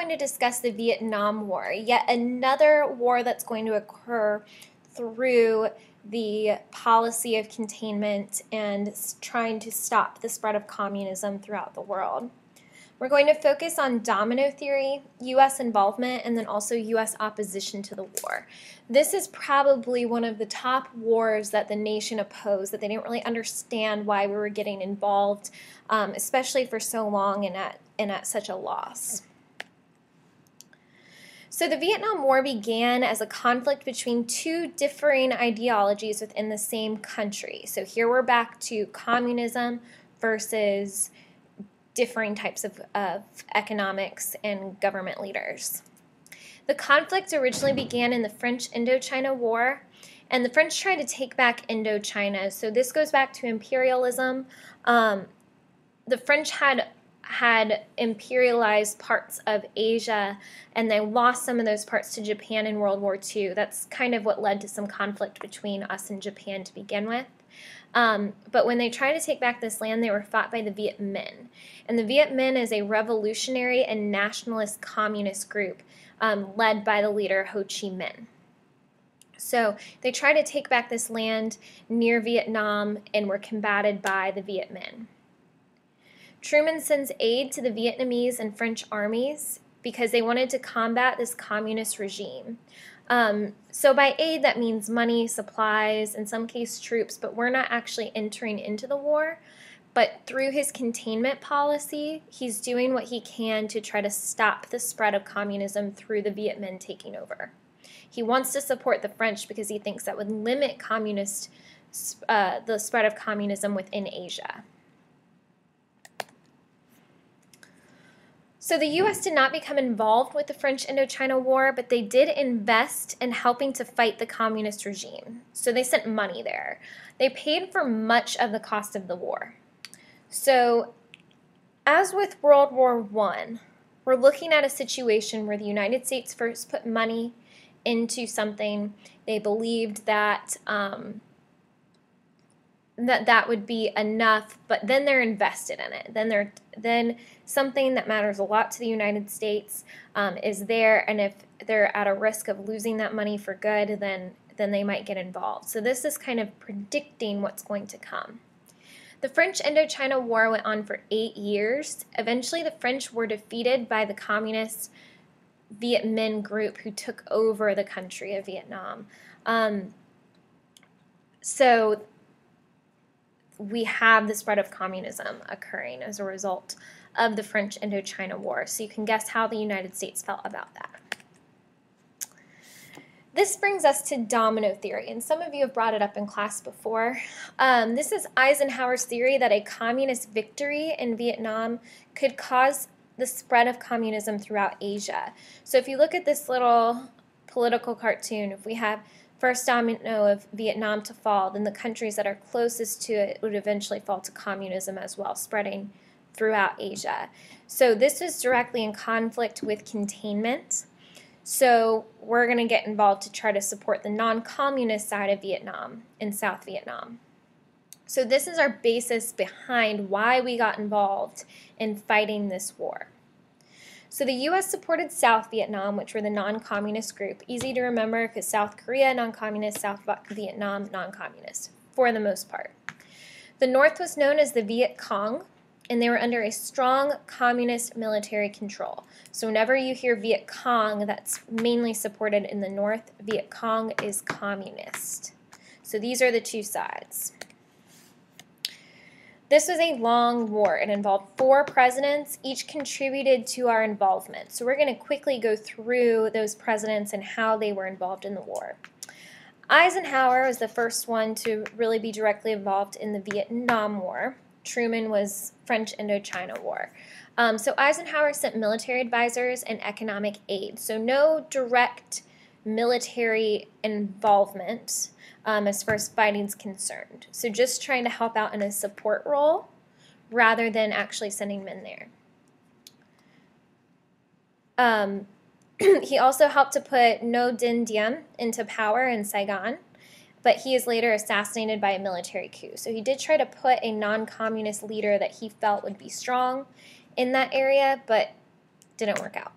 going to discuss the Vietnam War, yet another war that's going to occur through the policy of containment and trying to stop the spread of communism throughout the world. We're going to focus on domino theory, U.S. involvement, and then also U.S. opposition to the war. This is probably one of the top wars that the nation opposed, that they didn't really understand why we were getting involved, especially for so long and at such a loss. So the Vietnam War began as a conflict between two differing ideologies within the same country. So here we're back to communism versus differing types of economics and government leaders. The conflict originally began in the French Indochina War, and the French tried to take back Indochina. So this goes back to imperialism. The French had imperialized parts of Asia, and they lost some of those parts to Japan in World War II. That's kind of what led to some conflict between us and Japan to begin with. But when they tried to take back this land, they were fought by the Viet Minh. And the Viet Minh is a revolutionary and nationalist communist group led by the leader Ho Chi Minh. So they tried to take back this land near Vietnam and were combated by the Viet Minh. Truman sends aid to the Vietnamese and French armies because they wanted to combat this communist regime. So by aid, that means money, supplies, in some cases troops, but we're not actually entering into the war. But through his containment policy, he's doing what he can to try to stop the spread of communism through the Viet Minh taking over. He wants to support the French because he thinks that would limit the spread of communism within Asia. So the U.S. did not become involved with the French Indochina War, but they did invest in helping to fight the communist regime. So they sent money there. They paid for much of the cost of the war. So as with World War I, we're looking at a situation where the United States first put money into something. They believed that that would be enough, but then they're invested in it. Then something that matters a lot to the United States is there, and if they're at a risk of losing that money for good, then they might get involved. So this is kind of predicting what's going to come. The French Indochina War went on for 8 years. Eventually, the French were defeated by the communist Viet Minh group who took over the country of Vietnam. So we have the spread of communism occurring as a result of the French Indochina War. So you can guess how the United States felt about that. This brings us to domino theory, and some of you have brought it up in class before. This is Eisenhower's theory that a communist victory in Vietnam could cause the spread of communism throughout Asia. So if you look at this little political cartoon, if we have first domino of Vietnam to fall, then the countries that are closest to it would eventually fall to communism as well, spreading throughout Asia. So this is directly in conflict with containment. So we're going to get involved to try to support the non-communist side of Vietnam in South Vietnam. So this is our basis behind why we got involved in fighting this war. So the U.S. supported South Vietnam, which were the non-communist group. Easy to remember because South Korea, non-communist, South Vietnam, non-communist, for the most part. The North was known as the Viet Cong, and they were under a strong communist military control. So whenever you hear Viet Cong, that's mainly supported in the North. Viet Cong is communist. So these are the two sides. This was a long war. It involved 4 presidents. Each contributed to our involvement. So we're going to quickly go through those presidents and how they were involved in the war. Eisenhower was the first one to really be directly involved in the Vietnam War. Truman was French Indochina War. So Eisenhower sent military advisors and economic aid. So no direct military involvement as far as fighting is concerned. So just trying to help out in a support role rather than actually sending men there. He also helped to put Ngo Dinh Diem into power in Saigon, but he is later assassinated by a military coup. So he did try to put a non-communist leader that he felt would be strong in that area, but didn't work out.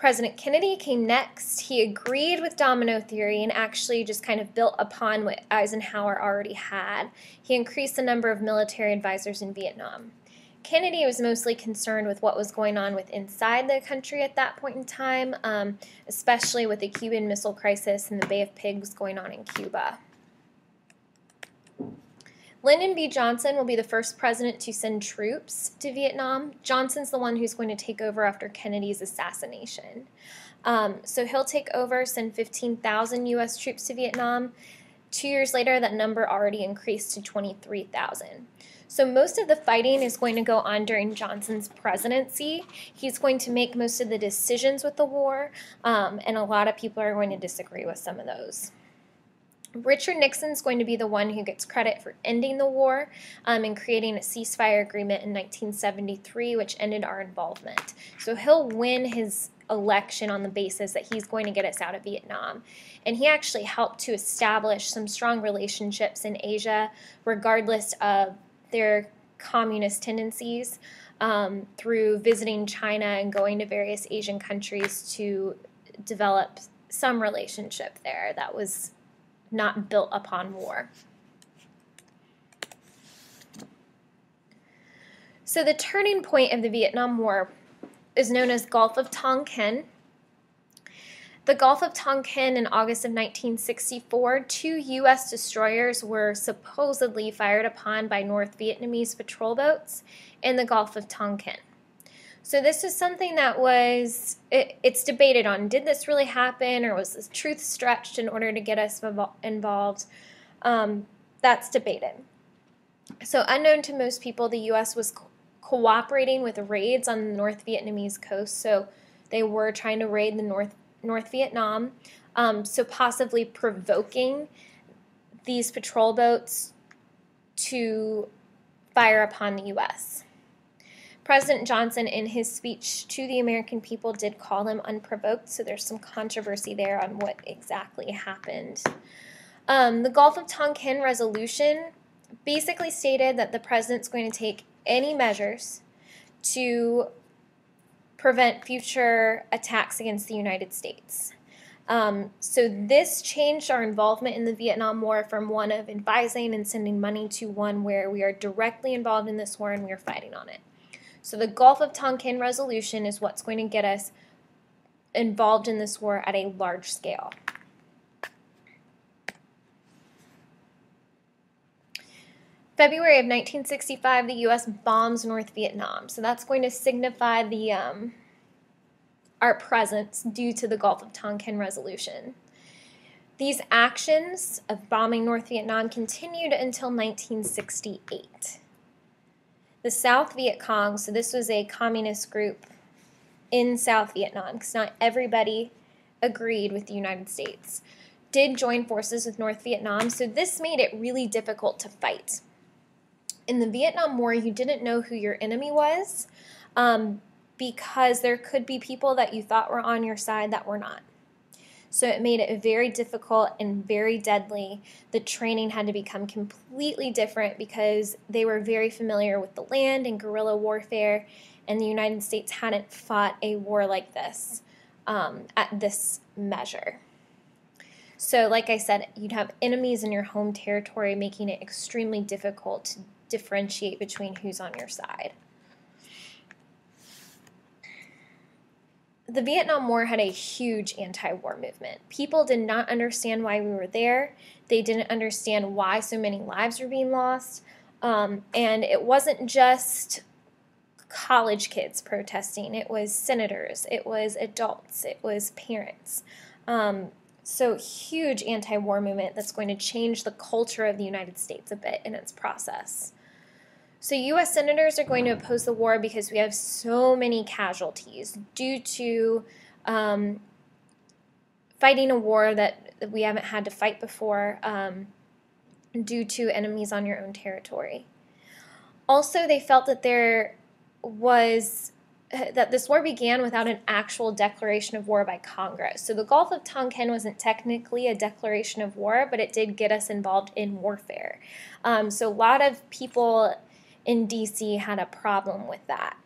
President Kennedy came next. He agreed with domino theory and actually just kind of built upon what Eisenhower already had. He increased the number of military advisors in Vietnam. Kennedy was mostly concerned with what was going on with inside the country at that point in time, especially with the Cuban Missile Crisis and the Bay of Pigs going on in Cuba. Lyndon B. Johnson will be the first president to send troops to Vietnam. Johnson's the one who's going to take over after Kennedy's assassination. So he'll take over, send 15,000 U.S. troops to Vietnam. 2 years later, that number already increased to 23,000. So most of the fighting is going to go on during Johnson's presidency. He's going to make most of the decisions with the war, and a lot of people are going to disagree with some of those. Richard Nixon's going to be the one who gets credit for ending the war and creating a ceasefire agreement in 1973, which ended our involvement. So he'll win his election on the basis that he's going to get us out of Vietnam. And he actually helped to establish some strong relationships in Asia, regardless of their communist tendencies, through visiting China and going to various Asian countries to develop some relationship there that was not built upon war. So the turning point of the Vietnam War is known as Gulf of Tonkin. The Gulf of Tonkin in August of 1964, 2 U.S. destroyers were supposedly fired upon by North Vietnamese patrol boats in the Gulf of Tonkin. So this is something that it's debated on. Did this really happen, or was the truth stretched in order to get us involved? That's debated. So unknown to most people, the U.S. was cooperating with raids on the North Vietnamese coast. So they were trying to raid the North Vietnam, so possibly provoking these patrol boats to fire upon the U.S. President Johnson, in his speech to the American people, did call them unprovoked, so there's some controversy there on what exactly happened. The Gulf of Tonkin resolution basically stated that the president's going to take any measures to prevent future attacks against the United States. So this changed our involvement in the Vietnam War from one of advising and sending money to one where we are directly involved in this war and we are fighting on it. So the Gulf of Tonkin resolution is what's going to get us involved in this war at a large scale. February of 1965, the U.S. bombs North Vietnam. So that's going to signify our presence due to the Gulf of Tonkin resolution. These actions of bombing North Vietnam continued until 1968. The South Viet Cong, so this was a communist group in South Vietnam, because not everybody agreed with the United States, did join forces with North Vietnam, so this made it really difficult to fight. In the Vietnam War, you didn't know who your enemy was, because there could be people that you thought were on your side that were not. So it made it very difficult and very deadly. The training had to become completely different because they were very familiar with the land and guerrilla warfare, and the United States hadn't fought a war like this at this measure. So like I said, you'd have enemies in your home territory, making it extremely difficult to differentiate between who's on your side. The Vietnam War had a huge anti-war movement. People did not understand why we were there. They didn't understand why so many lives were being lost. And it wasn't just college kids protesting. It was senators. It was adults. It was parents. So huge anti-war movement that's going to change the culture of the United States a bit in its process. So U.S. senators are going to oppose the war because we have so many casualties due to fighting a war that we haven't had to fight before due to enemies on your own territory. Also, they felt that this war began without an actual declaration of war by Congress. So the Gulf of Tonkin wasn't technically a declaration of war, but it did get us involved in warfare. So a lot of people in D.C. had a problem with that.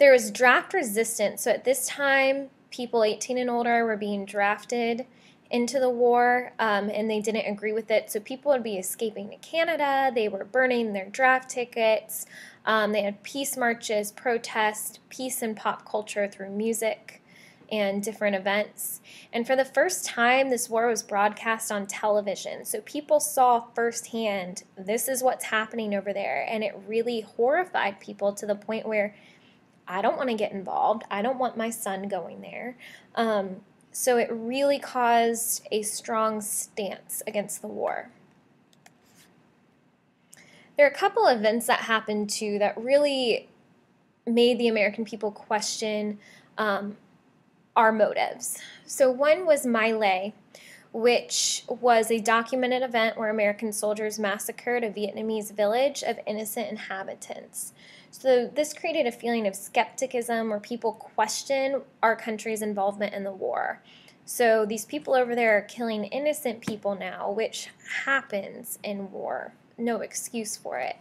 There was draft resistance. So at this time, people 18 and older were being drafted into the war, and they didn't agree with it. So people would be escaping to Canada. They were burning their draft tickets. They had peace marches, protests, peace and pop culture through music and different events. And for the first time, this war was broadcast on television. So people saw firsthand, this is what's happening over there. And it really horrified people to the point where I don't want to get involved. I don't want my son going there. So it really caused a strong stance against the war. There are a couple events that happened too that really made the American people question our motives. So one was My Lai, which was a documented event where American soldiers massacred a Vietnamese village of innocent inhabitants. So this created a feeling of skepticism where people question our country's involvement in the war. So these people over there are killing innocent people now, which happens in war. No excuse for it.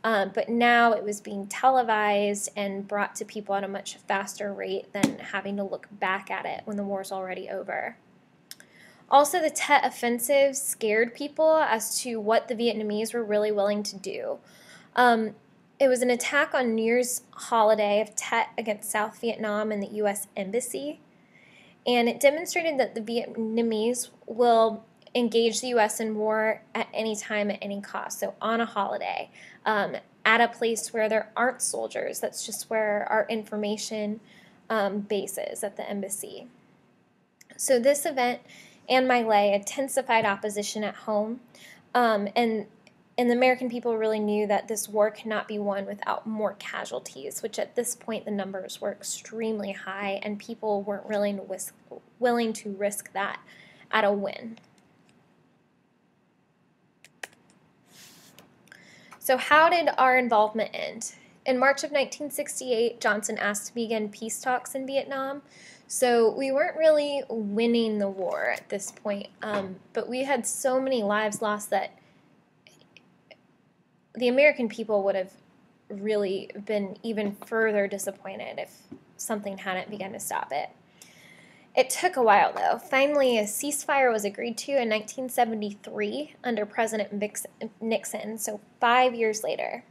But now it was being televised and brought to people at a much faster rate than having to look back at it when the war's already over. Also, the Tet Offensive scared people as to what the Vietnamese were really willing to do. It was an attack on New Year's holiday of Tet against South Vietnam and the U.S. Embassy, and it demonstrated that the Vietnamese will engage the U.S. in war at any time, at any cost, so on a holiday, at a place where there aren't soldiers. That's just where our information base is, at the embassy. So this event and My Lai intensified opposition at home, and the American people really knew that this war cannot be won without more casualties, which at this point the numbers were extremely high, and people weren't willing to risk that at a win. So how did our involvement end? In March of 1968, Johnson asked to begin peace talks in Vietnam. So we weren't really winning the war at this point, but we had so many lives lost that the American people would have really been even further disappointed if something hadn't begun to stop it. It took a while, though. Finally, a ceasefire was agreed to in 1973 under President Nixon, so 5 years later.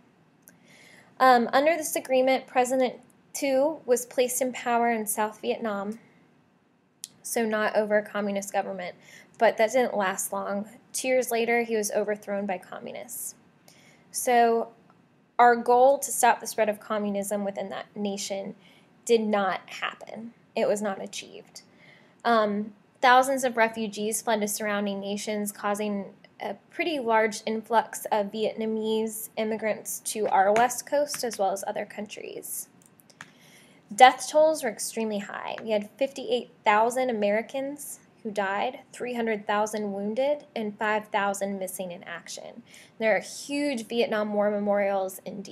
Under this agreement, President Tu was placed in power in South Vietnam, so not over a communist government, but that didn't last long. 2 years later, he was overthrown by communists. So our goal to stop the spread of communism within that nation did not happen. It was not achieved. Thousands of refugees fled to surrounding nations, causing a pretty large influx of Vietnamese immigrants to our west coast as well as other countries. Death tolls were extremely high. We had 58,000 Americans who died, 300,000 wounded, and 5,000 missing in action. There are huge Vietnam War memorials in